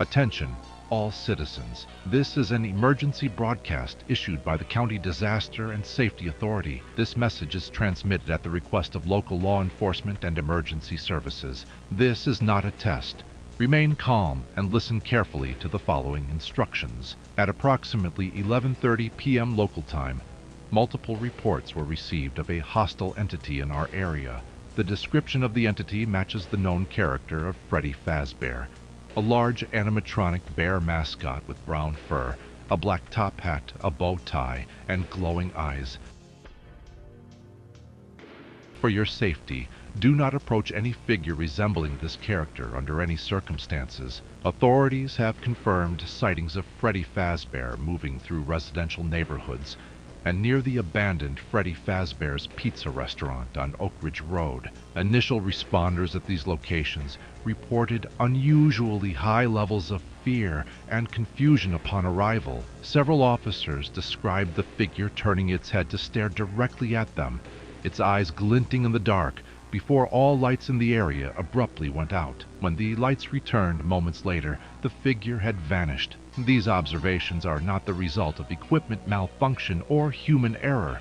Attention, all citizens. This is an emergency broadcast issued by the County Disaster and Safety Authority. This message is transmitted at the request of local law enforcement and emergency services. This is not a test. Remain calm and listen carefully to the following instructions. At approximately 11:30 p.m. local time, multiple reports were received of a hostile entity in our area. The description of the entity matches the known character of Freddy Fazbear, a large animatronic bear mascot with brown fur, a black top hat, a bow tie, and glowing eyes. For your safety, do not approach any figure resembling this character under any circumstances. Authorities have confirmed sightings of Freddy Fazbear moving through residential neighborhoods and near the abandoned Freddy Fazbear's Pizza restaurant on Oak Ridge Road. Initial responders at these locations reported unusually high levels of fear and confusion upon arrival. Several officers described the figure turning its head to stare directly at them, its eyes glinting in the dark, before all lights in the area abruptly went out. When the lights returned moments later, the figure had vanished. These observations are not the result of equipment malfunction or human error.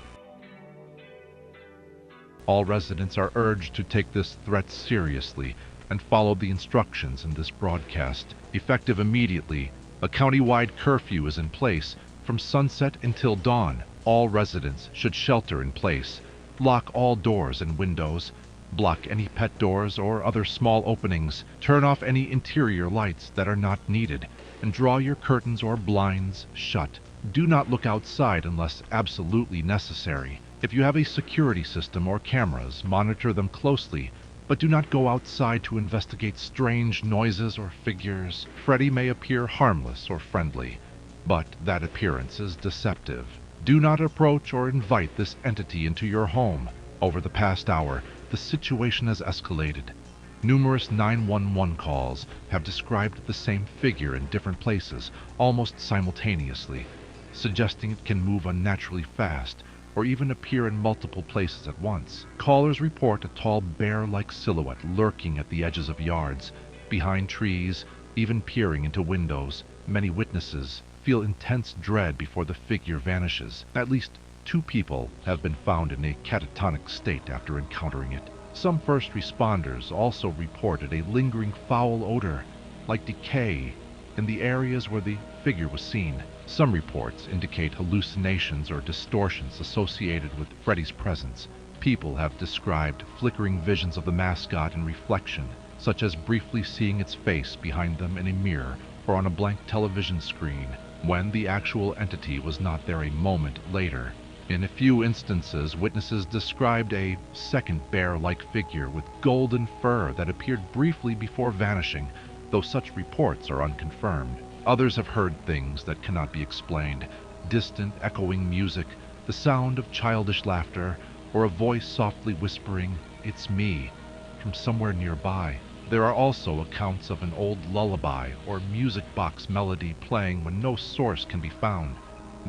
All residents are urged to take this threat seriously and follow the instructions in this broadcast. Effective immediately, a county-wide curfew is in place from sunset until dawn. All residents should shelter in place, lock all doors and windows, block any pet doors or other small openings, turn off any interior lights that are not needed, and draw your curtains or blinds shut. Do not look outside unless absolutely necessary. If you have a security system or cameras, monitor them closely, but do not go outside to investigate strange noises or figures. Freddy may appear harmless or friendly, but that appearance is deceptive. Do not approach or invite this entity into your home. Over the past hour, the situation has escalated. Numerous 911 calls have described the same figure in different places, almost simultaneously, suggesting it can move unnaturally fast or even appear in multiple places at once. Callers report a tall bear-like silhouette lurking at the edges of yards, behind trees, even peering into windows. Many witnesses feel intense dread before the figure vanishes. At least 2 people have been found in a catatonic state after encountering it. Some first responders also reported a lingering foul odor, like decay, in the areas where the figure was seen. Some reports indicate hallucinations or distortions associated with Freddy's presence. People have described flickering visions of the mascot in reflection, such as briefly seeing its face behind them in a mirror or on a blank television screen, when the actual entity was not there a moment later. In a few instances, witnesses described a second bear-like figure with golden fur that appeared briefly before vanishing, though such reports are unconfirmed. Others have heard things that cannot be explained: distant, echoing music, the sound of childish laughter, or a voice softly whispering, "It's me," from somewhere nearby. There are also accounts of an old lullaby or music box melody playing when no source can be found.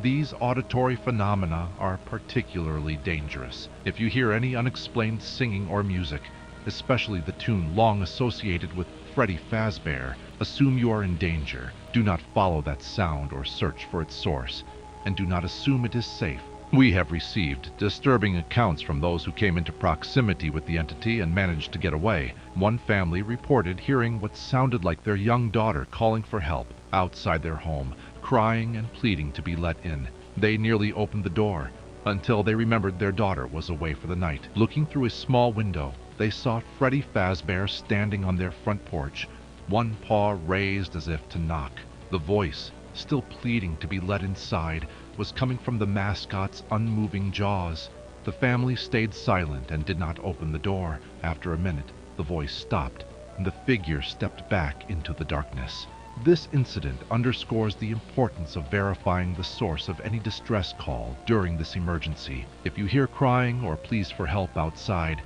These auditory phenomena are particularly dangerous. If you hear any unexplained singing or music, especially the tune long associated with Freddy Fazbear, assume you are in danger. Do not follow that sound or search for its source, and do not assume it is safe. We have received disturbing accounts from those who came into proximity with the entity and managed to get away. One family reported hearing what sounded like their young daughter calling for help outside their home, crying and pleading to be let in. They nearly opened the door until they remembered their daughter was away for the night. Looking through a small window, they saw Freddy Fazbear standing on their front porch, one paw raised as if to knock. The voice, still pleading to be let inside, was coming from the mascot's unmoving jaws. The family stayed silent and did not open the door. After a minute, the voice stopped, and the figure stepped back into the darkness. This incident underscores the importance of verifying the source of any distress call during this emergency. If you hear crying or pleas for help outside,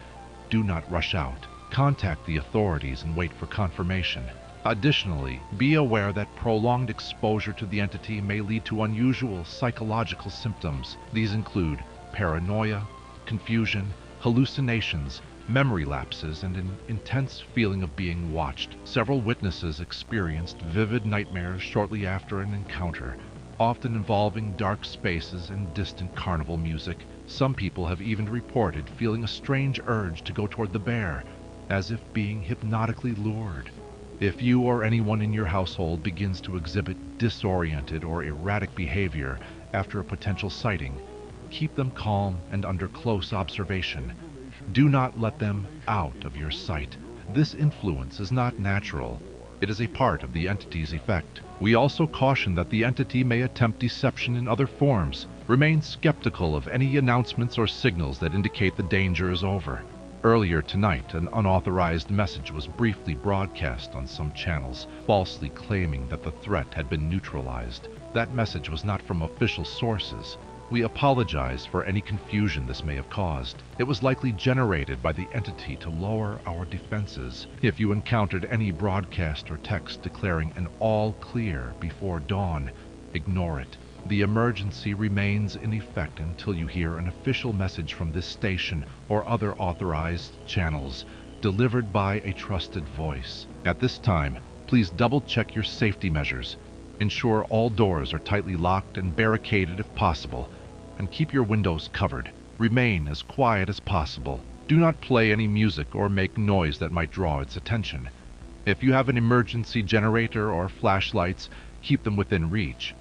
do not rush out. Contact the authorities and wait for confirmation. Additionally, be aware that prolonged exposure to the entity may lead to unusual psychological symptoms. These include paranoia, confusion, hallucinations, memory lapses, and an intense feeling of being watched. Several witnesses experienced vivid nightmares shortly after an encounter, often involving dark spaces and distant carnival music. Some people have even reported feeling a strange urge to go toward the bear, as if being hypnotically lured. If you or anyone in your household begins to exhibit disoriented or erratic behavior after a potential sighting, keep them calm and under close observation. Do not let them out of your sight. This influence is not natural. It is a part of the entity's effect. We also caution that the entity may attempt deception in other forms. Remain skeptical of any announcements or signals that indicate the danger is over. Earlier tonight, an unauthorized message was briefly broadcast on some channels, falsely claiming that the threat had been neutralized. That message was not from official sources. We apologize for any confusion this may have caused. It was likely generated by the entity to lower our defenses. If you encountered any broadcast or text declaring an all clear before dawn, ignore it. The emergency remains in effect until you hear an official message from this station or other authorized channels, delivered by a trusted voice. At this time, please double-check your safety measures. Ensure all doors are tightly locked and barricaded if possible, and keep your windows covered. Remain as quiet as possible. Do not play any music or make noise that might draw its attention. If you have an emergency generator or flashlights, keep them within reach.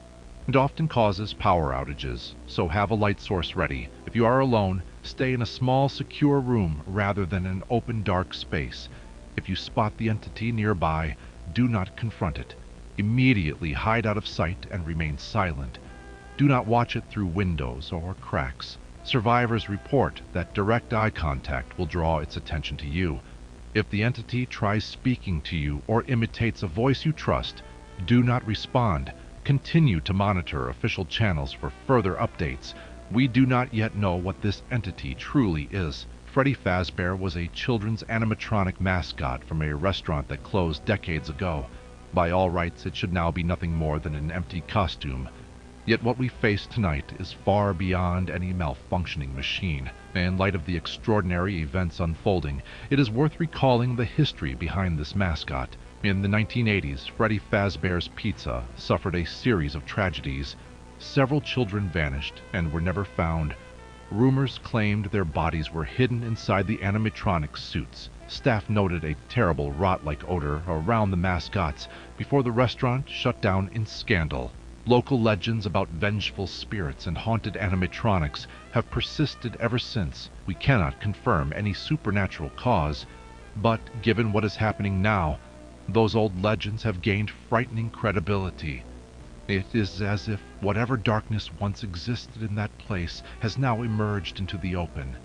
It often causes power outages, so have a light source ready. If you are alone, stay in a small, secure room rather than an open, dark space. If you spot the entity nearby, do not confront it. Immediately hide out of sight and remain silent. Do not watch it through windows or cracks. Survivors report that direct eye contact will draw its attention to you. If the entity tries speaking to you or imitates a voice you trust, do not respond. Continue to monitor official channels for further updates. We do not yet know what this entity truly is. Freddy Fazbear was a children's animatronic mascot from a restaurant that closed decades ago. By all rights, it should now be nothing more than an empty costume. Yet what we face tonight is far beyond any malfunctioning machine. In light of the extraordinary events unfolding, it is worth recalling the history behind this mascot. In the 1980s, Freddy Fazbear's Pizza suffered a series of tragedies. Several children vanished and were never found. Rumors claimed their bodies were hidden inside the animatronic suits. Staff noted a terrible rot-like odor around the mascots before the restaurant shut down in scandal. Local legends about vengeful spirits and haunted animatronics have persisted ever since. We cannot confirm any supernatural cause, but given what is happening now, those old legends have gained frightening credibility. It is as if whatever darkness once existed in that place has now emerged into the open.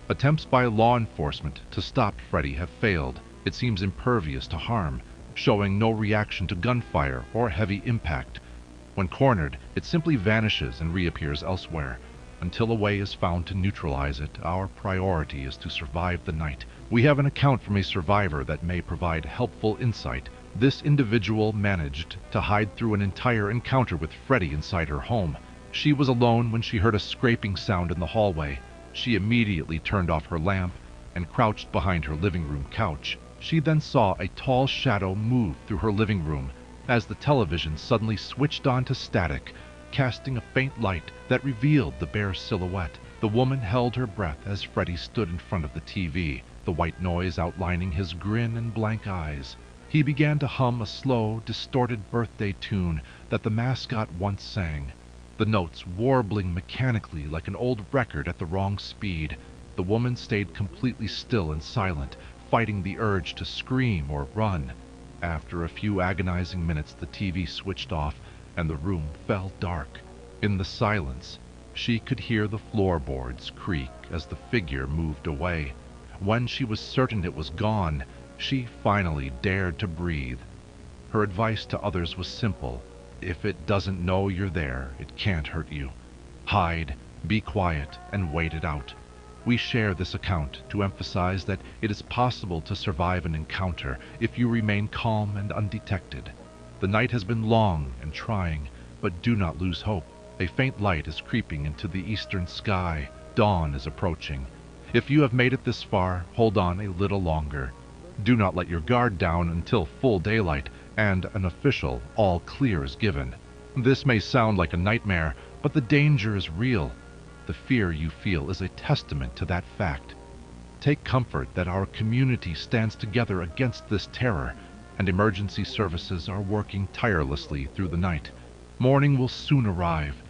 Attempts by law enforcement to stop Freddy have failed. It seems impervious to harm, showing no reaction to gunfire or heavy impact. When cornered, it simply vanishes and reappears elsewhere. Until a way is found to neutralize it, our priority is to survive the night. We have an account from a survivor that may provide helpful insight. This individual managed to hide through an entire encounter with Freddy inside her home. She was alone when she heard a scraping sound in the hallway. She immediately turned off her lamp and crouched behind her living room couch. She then saw a tall shadow move through her living room as the television suddenly switched on to static, casting a faint light that revealed the bare silhouette. The woman held her breath as Freddy stood in front of the TV, the white noise outlining his grin and blank eyes. He began to hum a slow, distorted birthday tune that the mascot once sang, the notes warbling mechanically like an old record at the wrong speed. The woman stayed completely still and silent, fighting the urge to scream or run. After a few agonizing minutes, the TV switched off and the room fell dark. In the silence, she could hear the floorboards creak as the figure moved away. When she was certain it was gone, she finally dared to breathe. Her advice to others was simple. If it doesn't know you're there, it can't hurt you. Hide, be quiet, and wait it out. We share this account to emphasize that it is possible to survive an encounter if you remain calm and undetected. The night has been long and trying, but do not lose hope. A faint light is creeping into the eastern sky. Dawn is approaching. If you have made it this far, hold on a little longer. Do not let your guard down until full daylight and an official all clear is given. This may sound like a nightmare, but the danger is real. The fear you feel is a testament to that fact. Take comfort that our community stands together against this terror, and emergency services are working tirelessly through the night. Morning will soon arrive.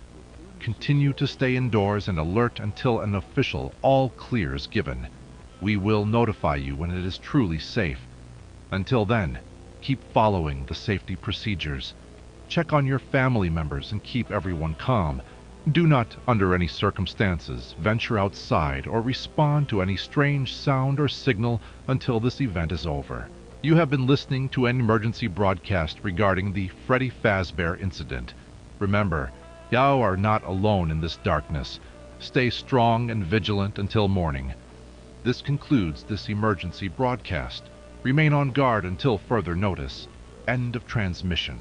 Continue to stay indoors and alert until an official all clear is given. We will notify you when it is truly safe. Until then, keep following the safety procedures. Check on your family members and keep everyone calm. Do not, under any circumstances, venture outside or respond to any strange sound or signal until this event is over. You have been listening to an emergency broadcast regarding the Freddy Fazbear incident. Remember, you are not alone in this darkness. Stay strong and vigilant until morning. This concludes this emergency broadcast. Remain on guard until further notice. End of transmission.